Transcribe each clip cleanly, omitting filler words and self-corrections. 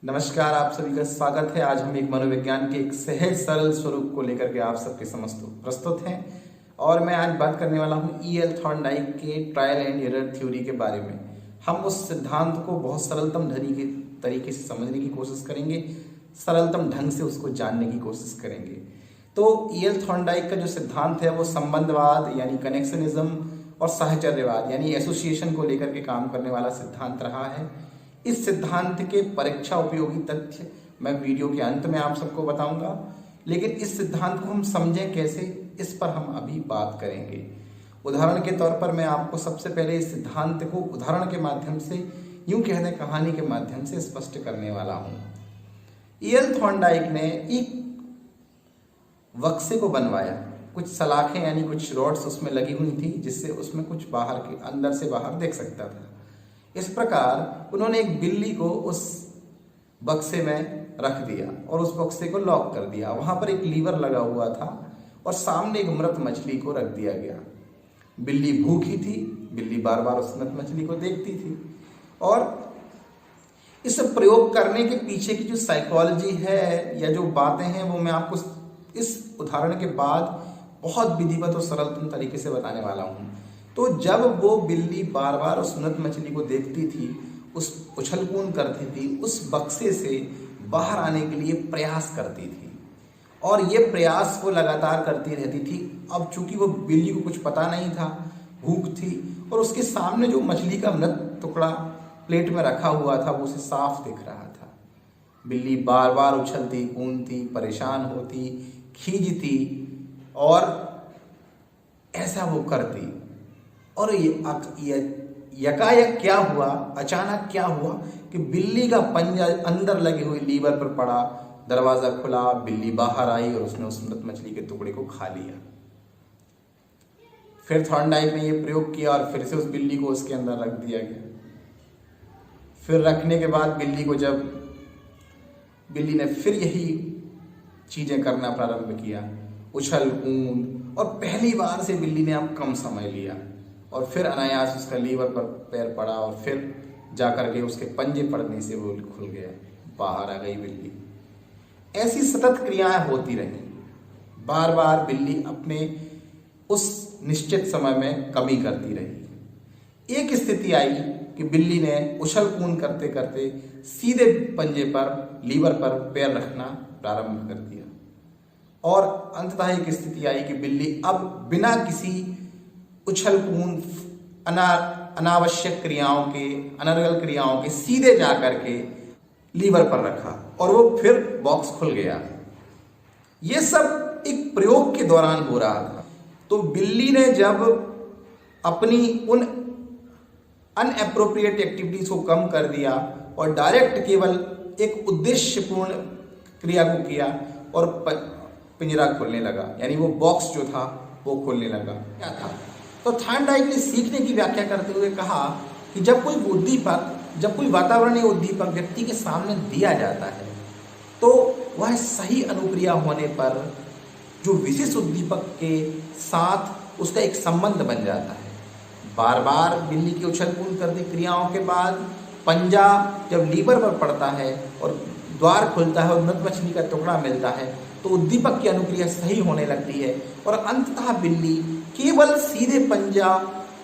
नमस्कार, आप सभी का स्वागत है। आज हम एक मनोविज्ञान के एक सहज सरल स्वरूप को लेकर के आप सबके समक्ष प्रस्तुत हैं और मैं आज बात करने वाला हूं E.L. थॉर्नडाइक के ट्रायल एंड एरर थ्योरी के बारे में। हम उस सिद्धांत को बहुत सरलतम तरीके से समझने की कोशिश करेंगे, सरलतम ढंग से उसको जानने की कोशिश करेंगे। तो E.L. थॉर्नडाइक का जो सिद्धांत है वो संबंधवाद यानी कनेक्शनिज्म और साहचर्यवाद यानी एसोसिएशन को लेकर के काम करने वाला सिद्धांत रहा है। इस सिद्धांत के परीक्षा उपयोगी तथ्य मैं वीडियो के अंत में आप सबको बताऊंगा, लेकिन इस सिद्धांत को हम समझें कैसे, इस पर हम अभी बात करेंगे। उदाहरण के तौर पर मैं आपको सबसे पहले इस सिद्धांत को उदाहरण के माध्यम से, यूं कह दें कहानी के माध्यम से स्पष्ट करने वाला हूं। E.L. थॉर्नडाइक ने एक बक्से को बनवाया, कुछ सलाखें यानी कुछ रॉड्स उसमें लगी हुई थी जिससे उसमें कुछ बाहर के अंदर से बाहर देख सकता था। इस प्रकार उन्होंने एक बिल्ली को उस बक्से में रख दिया और उस बक्से को लॉक कर दिया। वहां पर एक लीवर लगा हुआ था और सामने एक मृत मछली को रख दिया गया। बिल्ली भूखी थी, बिल्ली बार बार उस मृत मछली को देखती थी और इस प्रयोग करने के पीछे की जो साइकोलॉजी है या जो बातें हैं वो मैं आपको इस उदाहरण के बाद बहुत विधिवत और सरलतम तरीके से बताने वाला हूं। तो जब वो बिल्ली बार बार उस मृत मछली को देखती थी, उस उछल कूद करती थी, उस बक्से से बाहर आने के लिए प्रयास करती थी और ये प्रयास वो लगातार करती रहती थी। अब चूंकि वो बिल्ली को कुछ पता नहीं था, भूख थी और उसके सामने जो मछली का मृत टुकड़ा प्लेट में रखा हुआ था वो उसे साफ दिख रहा था। बिल्ली बार बार उछलती कूदती, परेशान होती, खींचती और ऐसा वो करती। और ये यकायक क्या हुआ, अचानक क्या हुआ कि बिल्ली का पंजा अंदर लगे हुए लीवर पर पड़ा, दरवाजा खुला, बिल्ली बाहर आई और उसने उस मृत मछली के टुकड़े को खा लिया। फिर थॉर्नडाइक ने यह प्रयोग किया और फिर से उस बिल्ली को उसके अंदर रख दिया गया। फिर रखने के बाद बिल्ली ने फिर यही चीजें करना प्रारंभ किया, उछल कूद, और पहली बार से बिल्ली ने अब कम समय लिया और फिर अनायास उसका लीवर पर पैर पड़ा और फिर जाकर के उसके पंजे पड़ने से वो खुल गया, बाहर आ गई बिल्ली। ऐसी सतत क्रियाएं होती रही। बार बार बिल्ली अपने उस निश्चित समय में कमी करती रही। एक स्थिति आई कि बिल्ली ने उछल कूद करते करते सीधे पंजे पर, लीवर पर पैर रखना प्रारंभ कर दिया और अंततः एक स्थिति आई कि बिल्ली अब बिना किसी उछल कूद, अनावश्यक क्रियाओं के, अनर्गल क्रियाओं के सीधे जाकर के लीवर पर रखा और वो फिर बॉक्स खुल गया। ये सब एक प्रयोग के दौरान हो रहा था। तो बिल्ली ने जब अपनी उन अनएप्रोप्रिएट एक्टिविटीज को कम कर दिया और डायरेक्ट केवल एक उद्देश्यपूर्ण क्रिया को किया और पिंजरा खोलने लगा, यानी वो बॉक्स जो था वो खोलने लगा। क्या था? तो थॉर्नडाइक ने सीखने की व्याख्या करते हुए कहा कि जब कोई वातावरणीय उद्दीपक व्यक्ति के सामने दिया जाता है तो वह सही अनुक्रिया होने पर जो विशेष उद्दीपक के साथ उसका एक संबंध बन जाता है। बार बार बिल्ली की उछल कूद करती क्रियाओं के बाद पंजा जब लीवर पर पड़ता है और द्वार खुलता है और मृत मछली का टुकड़ा मिलता है तो उद्दीपक की अनुक्रिया सही होने लगती है और अंततः बिल्ली केवल सीधे पंजा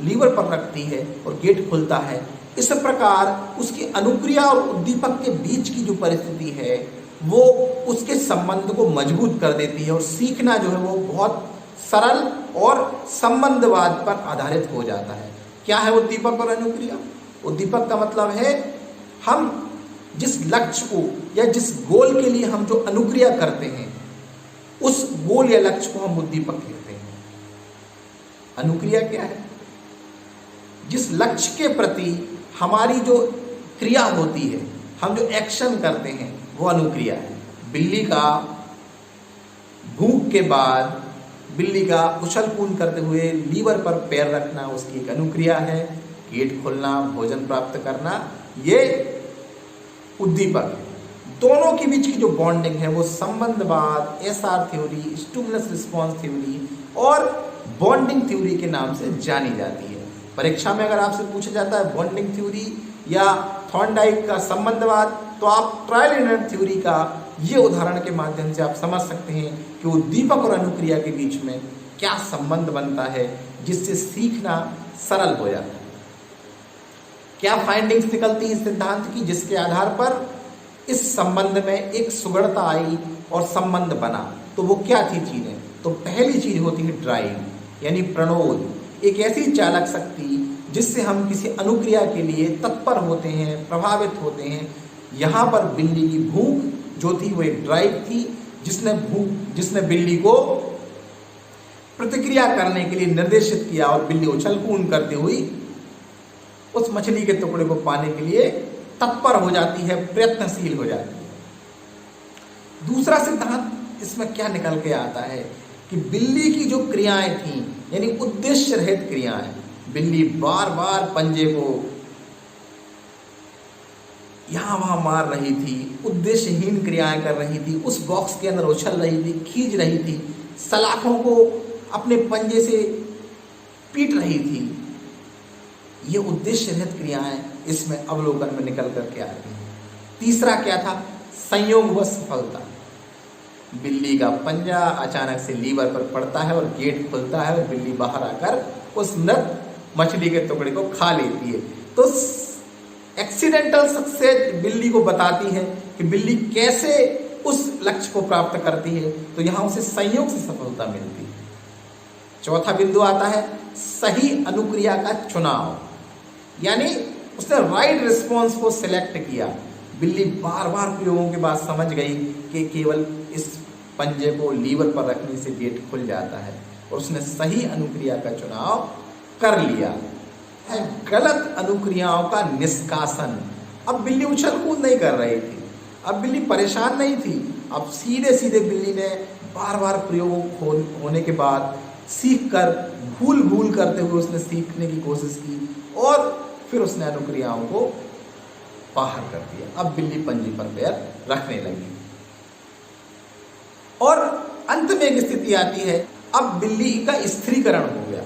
लीवर पर रखती है और गेट खुलता है। इस प्रकार उसकी अनुक्रिया और उद्दीपक के बीच की जो परिस्थिति है वो उसके संबंध को मजबूत कर देती है और सीखना जो है वो बहुत सरल और संबंधवाद पर आधारित हो जाता है। क्या है उद्दीपक और अनुक्रिया? उद्दीपक का मतलब है हम जिस लक्ष्य को या जिस गोल के लिए हम जो अनुक्रिया करते हैं उस गोल या लक्ष्य को हम उद्दीपक कहते हैं। अनुक्रिया क्या है? जिस लक्ष्य के प्रति हमारी जो क्रिया होती है, हम जो एक्शन करते हैं वो अनुक्रिया है। बिल्ली का भूख के बाद बिल्ली का उछल कूद करते हुए लीवर पर पैर रखना उसकी एक अनुक्रिया है। गेट खोलना, भोजन प्राप्त करना, ये उद्दीपक है। दोनों के बीच की जो बॉन्डिंग है वो संबंधवाद, SR theory, stimulus response theory और बॉन्डिंग थ्योरी के नाम से जानी जाती है। परीक्षा में अगर आपसे पूछा जाता है बॉन्डिंग थ्योरी या थॉर्नडाइक का संबंधवाद, तो आप ट्रायल एंड एरर थ्योरी का ये उदाहरण के माध्यम से आप समझ सकते हैं कि उद्दीपक और अनुक्रिया के बीच में क्या संबंध बनता है, जिससे सीखना सरल हो जाता है। क्या फाइंडिंग्स निकलती है इस सिद्धांत की, जिसके आधार पर इस संबंध में एक सुगढ़ता आई और संबंध बना। तो वो क्या थी चीजें? तो पहली चीज होती है ड्राइव, यानी प्रणोद, एक ऐसी चालक शक्ति जिससे हम किसी अनुक्रिया के लिए तत्पर होते हैं, प्रभावित होते हैं। यहाँ पर बिल्ली की भूख जो थी वो एक ड्राइव थी, जिसने बिल्ली को प्रतिक्रिया करने के लिए निर्देशित किया और बिल्ली उछल कूद करते हुई उस मछली के टुकड़े को पाने के लिए तत्पर हो जाती है, प्रयत्नशील हो जाती है। दूसरा सिद्धांत इसमें क्या निकल के आता है कि बिल्ली की जो क्रियाएं थी, यानी उद्देश्य रहित क्रियाएं, बिल्ली बार बार पंजे को यहां वहां मार रही थी, उद्देश्यहीन क्रियाएं कर रही थी, उस बॉक्स के अंदर उछल रही थी, खींच रही थी, सलाखों को अपने पंजे से पीट रही थी। ये उद्देश्य रहित क्रियाएं इसमें अवलोकन में निकल करके आ रही हैं। तीसरा क्या था? संयोगवश सफलता। बिल्ली का पंजा अचानक से लीवर पर पड़ता है और गेट खुलता है और बिल्ली बाहर आकर उस मृत मछली के टुकड़े को खा लेती है। तो एक्सीडेंटल सक्सेस बिल्ली को बताती है कि बिल्ली कैसे उस लक्ष्य को प्राप्त करती है, तो यहां उसे संयोग से सफलता मिलती है। चौथा बिंदु आता है सही अनुक्रिया का चुनाव, यानी उसने राइट रिस्पॉन्स को सिलेक्ट किया। बिल्ली बार बार प्रयोगों के बाद समझ गई कि केवल इस पंजे को लीवर पर रखने से गेट खुल जाता है और उसने सही अनुक्रिया का चुनाव कर लिया है। गलत अनुक्रियाओं का निष्कासन। अब बिल्ली उछल कूद नहीं कर रही थी, अब बिल्ली परेशान नहीं थी, अब सीधे सीधे बिल्ली ने बार बार प्रयोग होने के बाद सीख कर भूल भूल करते हुए उसने सीखने की कोशिश की और फिर उसने अनुक्रियाओं को बाहर कर दिया। अब बिल्ली पंजे पर पैर रखने लगी और अंत में एक स्थिति आती है, अब बिल्ली का स्थिरीकरण हो गया।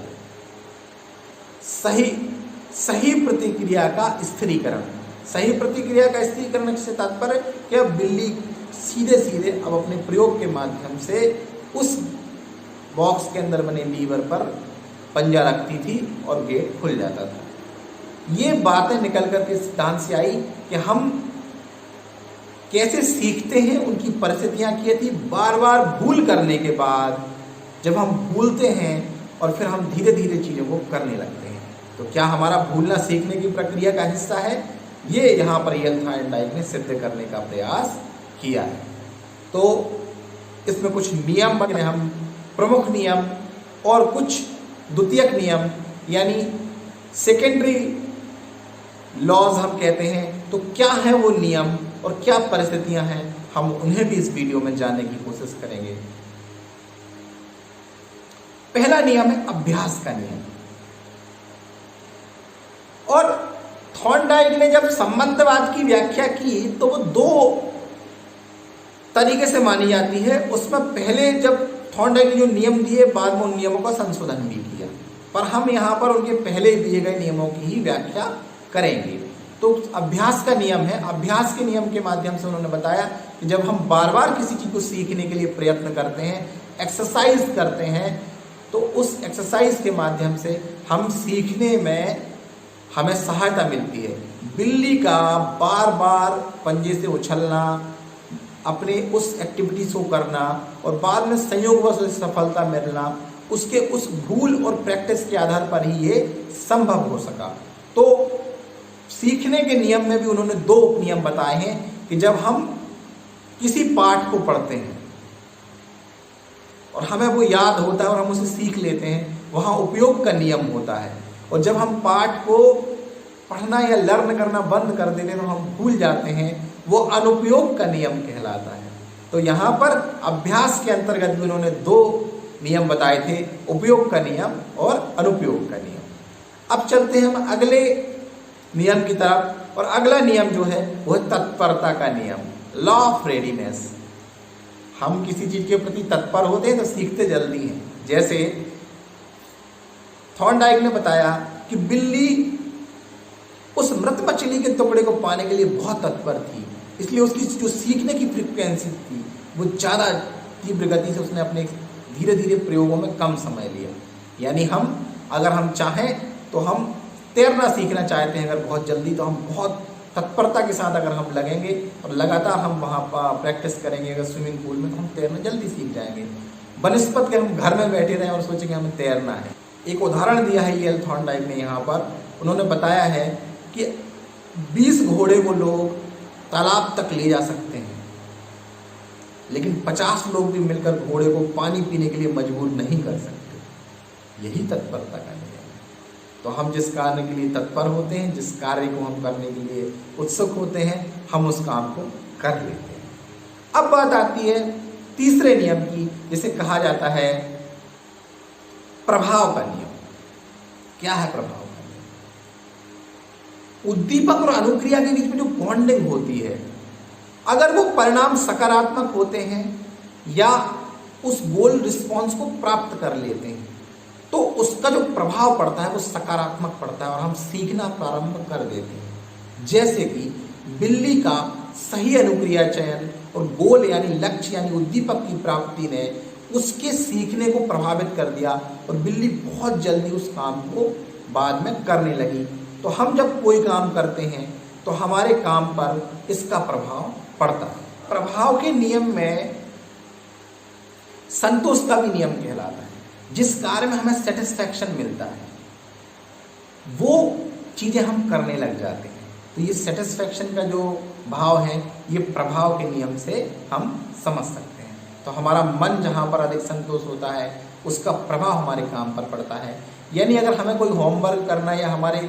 सही प्रतिक्रिया का स्थिरीकरण। सही प्रतिक्रिया का स्थिरीकरण से तात्पर्य कि अब बिल्ली सीधे सीधे अब अपने प्रयोग के माध्यम से उस बॉक्स के अंदर बने लीवर पर पंजा रखती थी और गेट खुल जाता था। ये बातें निकल कर के सिद्धांत से आई कि हम कैसे सीखते हैं, उनकी परिस्थितियां क्या थी। बार बार भूल करने के बाद जब हम भूलते हैं और फिर हम धीरे धीरे चीज़ों को करने लगते हैं, तो क्या हमारा भूलना सीखने की प्रक्रिया का हिस्सा है? ये यहाँ पर थॉर्नडाइक ने सिद्ध करने का प्रयास किया है। तो इसमें कुछ नियम बने, हम प्रमुख नियम और कुछ द्वितीयक नियम यानी सेकेंडरी लॉज हम कहते हैं। तो क्या है वो नियम और क्या परिस्थितियां हैं, हम उन्हें भी इस वीडियो में जानने की कोशिश करेंगे। पहला नियम है अभ्यास का नियम। और थॉर्नडाइक ने जब संबंधवाद की व्याख्या की तो वो दो तरीके से मानी जाती है। उसमें पहले जब थॉर्नडाइक ने जो नियम दिए, बाद में उन नियमों का संशोधन भी किया, पर हम यहाँ पर उनके पहले दिए गए नियमों की ही व्याख्या करेंगे। तो अभ्यास का नियम है। अभ्यास के नियम के माध्यम से उन्होंने बताया कि जब हम बार बार किसी चीज़ को सीखने के लिए प्रयत्न करते हैं, एक्सरसाइज करते हैं, तो उस एक्सरसाइज के माध्यम से हम सीखने में हमें सहायता मिलती है। बिल्ली का बार बार पंजे से उछलना, अपने उस एक्टिविटीज को करना और बाद में संयोगवश सफलता मिलना, उसके उस भूल और प्रैक्टिस के आधार पर ही ये संभव हो सका। तो सीखने के नियम में भी उन्होंने दो उपनियम बताए हैं कि जब हम किसी पाठ को पढ़ते हैं और हमें वो याद होता है और हम उसे सीख लेते हैं, वहाँ उपयोग का नियम होता है। और जब हम पाठ को पढ़ना या लर्न करना बंद कर देते हैं तो हम भूल जाते हैं, वो अनुपयोग का नियम कहलाता है। तो यहाँ पर अभ्यास के अंतर्गत भी उन्होंने दो नियम बताए थे, उपयोग का नियम और अनुपयोग का नियम। अब चलते हैं हम अगले नियम की तरफ, और अगला नियम जो है वो है तत्परता का नियम, लॉ ऑफ रेडीनेस। हम किसी चीज के प्रति तत्पर होते हैं तो सीखते जल्दी हैं। जैसे थॉर्नडाइक ने बताया कि बिल्ली उस मृत मछली के टुकड़े को पाने के लिए बहुत तत्पर थी, इसलिए उसकी जो सीखने की फ्रीक्वेंसी थी वो ज़्यादा तीव्र गति से उसने अपने धीरे धीरे प्रयोगों में कम समय लिया। यानी अगर हम चाहें तो हम तैरना सीखना चाहते हैं अगर बहुत जल्दी, तो हम बहुत तत्परता के साथ अगर हम लगेंगे और लगातार हम वहाँ पर प्रैक्टिस करेंगे अगर स्विमिंग पूल में, तो हम तैरना जल्दी सीख जाएंगे, बनस्पत के हम घर में बैठे रहें और सोचेंगे हमें तैरना है। एक उदाहरण दिया है ईएल थॉर्नडाइक ने यहाँ पर। उन्होंने बताया है कि 20 घोड़े को लोग तालाब तक ले जा सकते हैं, लेकिन 50 लोग भी मिलकर घोड़े को पानी पीने के लिए मजबूर नहीं कर सकते। यही तत्परता का नियम है। तो हम जिस कार्य के लिए तत्पर होते हैं, जिस कार्य को हम करने के लिए उत्सुक होते हैं, हम उस काम को कर लेते हैं। अब बात आती है तीसरे नियम की, जिसे कहा जाता है प्रभाव का नियम। क्या है प्रभाव का नियम? उद्दीपक और अनुक्रिया के बीच में जो बॉन्डिंग होती है, अगर वो परिणाम सकारात्मक होते हैं या उस गोल रिस्पॉन्स को प्राप्त कर लेते हैं, तो उसका जो प्रभाव पड़ता है वो सकारात्मक पड़ता है और हम सीखना प्रारंभ कर देते हैं। जैसे कि बिल्ली का सही अनुक्रिया चयन और गोल यानी लक्ष्य यानी उद्दीपक की प्राप्ति ने उसके सीखने को प्रभावित कर दिया और बिल्ली बहुत जल्दी उस काम को बाद में करने लगी। तो हम जब कोई काम करते हैं तो हमारे काम पर इसका प्रभाव पड़ता है। प्रभाव के नियम में संतोष का भी नियम कहलाता है। जिस कार्य में हमें सेटिस्फैक्शन मिलता है वो चीजें हम करने लग जाते हैं। तो ये सेटिस्फैक्शन का जो भाव है ये प्रभाव के नियम से हम समझ सकते हैं। तो हमारा मन जहाँ पर अधिक संतोष होता है उसका प्रभाव हमारे काम पर पड़ता है। यानी अगर हमें कोई होमवर्क करना या हमारे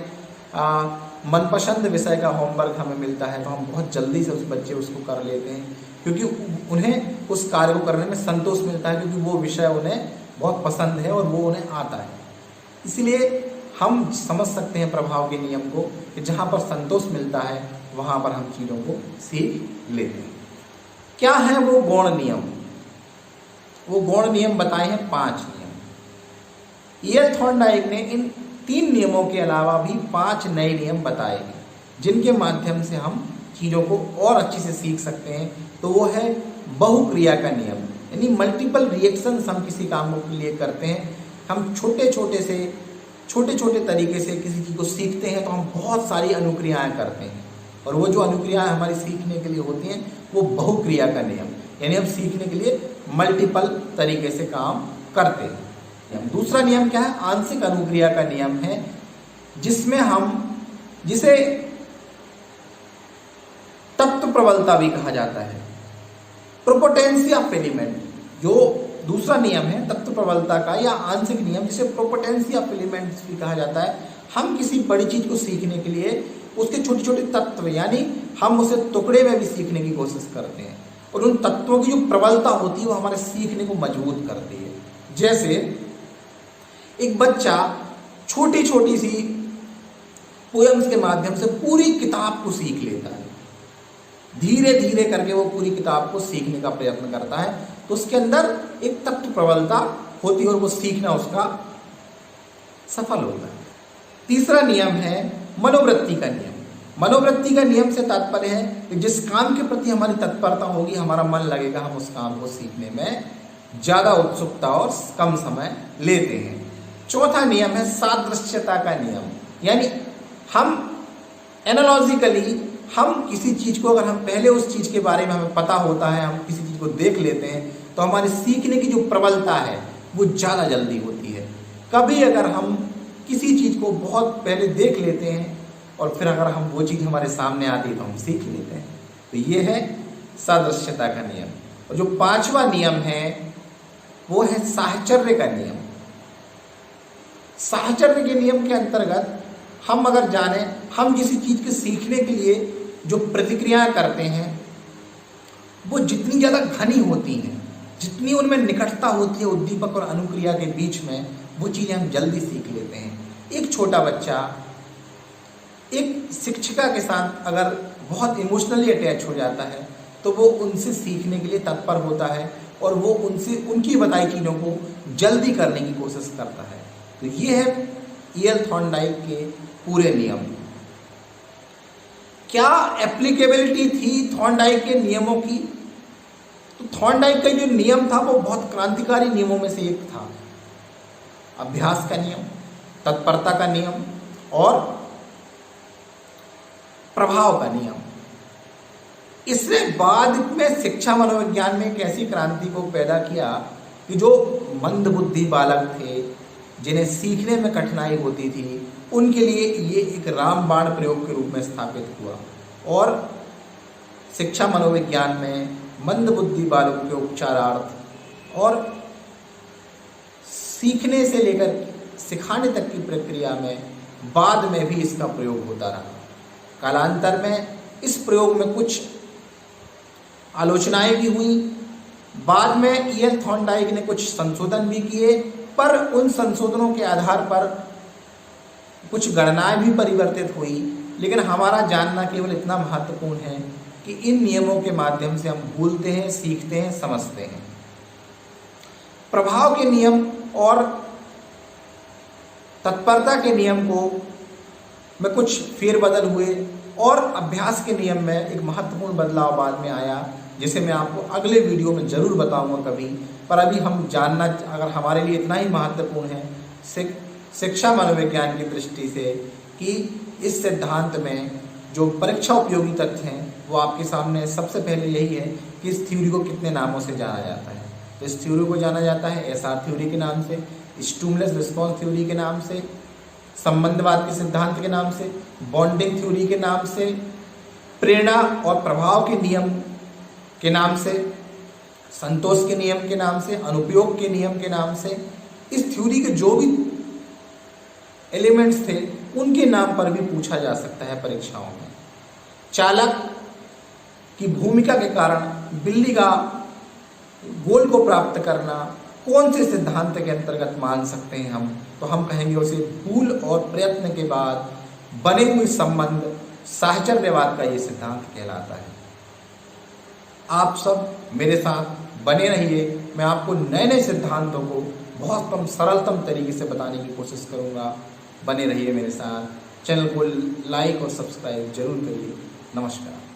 मनपसंद विषय का होमवर्क हमें मिलता है तो हम बहुत जल्दी से उस बच्चे उसको कर लेते हैं, क्योंकि उन्हें उस कार्य को करने में संतोष मिलता है, क्योंकि वो विषय उन्हें बहुत पसंद है और वो उन्हें आता है। इसलिए हम समझ सकते हैं प्रभाव के नियम को कि जहाँ पर संतोष मिलता है वहाँ पर हम चीज़ों को सीख लेते हैं। क्या है वो गौण नियम? वो गौण नियम बताए हैं 5 नियम। ईएल थॉर्नडाइक ने इन 3 नियमों के अलावा भी 5 नए नियम बताए हैं जिनके माध्यम से हम चीज़ों को और अच्छी से सीख सकते हैं। तो वो है बहुक्रिया का नियम, यानी मल्टीपल रिएक्शंस हम किसी काम के लिए करते हैं। हम छोटे छोटे तरीके से किसी चीज़ को सीखते हैं तो हम बहुत सारी अनुक्रियाएं करते हैं, और वो जो अनुक्रियाएं हमारी सीखने के लिए होती हैं वो बहुक्रिया का नियम, यानी हम सीखने के लिए मल्टीपल तरीके से काम करते हैं। दूसरा नियम क्या है? आंशिक अनुक्रिया का नियम है, जिसे तत्व प्रबलता भी कहा जाता है, प्रोपोटेंसी ऑफ एलिमेंट। जो दूसरा नियम है तत्व प्रबलता का या आंशिक नियम, जिसे प्रोपोटेंसी ऑफ एलिमेंट्स भी कहा जाता है। हम किसी बड़ी चीज को सीखने के लिए उसके छोटे छोटे तत्व यानी हम उसे टुकड़े में भी सीखने की कोशिश करते हैं, और उन तत्वों की जो प्रबलता होती है वो हमारे सीखने को मजबूत करती है। जैसे एक बच्चा छोटी छोटी सी पोएम्स के माध्यम से पूरी किताब को सीख लेता है, धीरे धीरे करके वो पूरी किताब को सीखने का प्रयत्न करता है, तो उसके अंदर एक तत्व प्रबलता होती है और वो सीखना उसका सफल होता है। तीसरा नियम है मनोवृत्ति का नियम। मनोवृत्ति का नियम से तात्पर्य है कि जिस काम के प्रति हमारी तत्परता होगी, हमारा मन लगेगा, हम उस काम को सीखने में ज़्यादा उत्सुकता और कम समय लेते हैं। चौथा नियम है सादृश्यता का नियम, यानी हम एनालॉजिकली हम किसी चीज़ को, अगर हम पहले उस चीज़ के बारे में हमें पता होता है, हम किसी चीज़ को देख लेते हैं, तो हमारी सीखने की जो प्रबलता है वो ज़्यादा जल्दी होती है। कभी अगर हम किसी चीज़ को बहुत पहले देख लेते हैं और फिर अगर हम वो चीज़ हमारे सामने आती है तो हम सीख लेते हैं। तो ये है सादृश्यता का नियम। और जो 5वां नियम है वो है साहचर्य का नियम। साहचर्य के नियम के अंतर्गत हम अगर जाने, हम किसी चीज़ के सीखने के लिए जो प्रतिक्रियाएं करते हैं वो जितनी ज़्यादा घनी होती हैं, जितनी उनमें निकटता होती है उद्दीपक और अनुक्रिया के बीच में, वो चीज़ें हम जल्दी सीख लेते हैं। एक छोटा बच्चा एक शिक्षिका के साथ अगर बहुत इमोशनली अटैच हो जाता है तो वो उनसे सीखने के लिए तत्पर होता है और वो उनकी बताई चीज़ों को जल्दी करने की कोशिश करता है। तो ये है ईएल थॉर्नडाइक के पूरे नियम। क्या एप्लीकेबिलिटी थी थॉर्नडाइक के नियमों की? तो थॉर्नडाइक का जो नियम था वो बहुत क्रांतिकारी नियमों में से एक था। अभ्यास का नियम, तत्परता का नियम और प्रभाव का नियम। इसने बाद में शिक्षा मनोविज्ञान में एक ऐसी क्रांति को पैदा किया कि जो मंदबुद्धि बालक थे, जिन्हें सीखने में कठिनाई होती थी, उनके लिए ये एक रामबाण प्रयोग के रूप में स्थापित हुआ और शिक्षा मनोविज्ञान में मंदबुद्धि बालकों के उपचारार्थ और सीखने से लेकर सिखाने तक की प्रक्रिया में बाद में भी इसका प्रयोग होता रहा। कालांतर में इस प्रयोग में कुछ आलोचनाएं भी हुई। बाद में ईएल थॉर्नडाइक ने कुछ संशोधन भी किए, पर उन संशोधनों के आधार पर कुछ गणनाएं भी परिवर्तित हुई। लेकिन हमारा जानना केवल इतना महत्वपूर्ण है कि इन नियमों के माध्यम से हम भूलते हैं, सीखते हैं, समझते हैं। प्रभाव के नियम और तत्परता के नियम को में कुछ फेरबदल हुए और अभ्यास के नियम में एक महत्वपूर्ण बदलाव बाद में आया, जिसे मैं आपको अगले वीडियो में जरूर बताऊंगा कभी। पर अभी हम जानना, अगर हमारे लिए इतना ही महत्वपूर्ण है शिक्षा मनोविज्ञान की दृष्टि से, कि इस सिद्धांत में जो परीक्षा उपयोगी तथ्य हैं वो आपके सामने सबसे पहले यही है कि इस थ्योरी को कितने नामों से जाना जाता है। तो इस थ्योरी को जाना जाता है एसआर थ्योरी के नाम से, स्टिमुलस रिस्पॉन्स थ्योरी के नाम से, संबंधवाद के सिद्धांत के नाम से, बॉन्डिंग थ्योरी के नाम से, प्रेरणा और प्रभाव के नियम के नाम से, संतोष के नियम के नाम से, अनुपयोग के नियम के नाम से। इस थ्योरी के जो भी एलिमेंट्स थे उनके नाम पर भी पूछा जा सकता है परीक्षाओं में। चालक की भूमिका के कारण बिल्ली का गोल को प्राप्त करना कौन से सिद्धांत के अंतर्गत मान सकते हैं हम? तो हम कहेंगे उसे भूल और प्रयत्न के बाद बने हुए संबंध, साहचर्यवाद का ये सिद्धांत कहलाता है। आप सब मेरे साथ बने रहिए। मैं आपको नए नए सिद्धांतों को बहुत कम सरलतम तरीके से बताने की कोशिश करूँगा। बने रहिए मेरे साथ। चैनल को लाइक और सब्सक्राइब जरूर करिए। नमस्कार।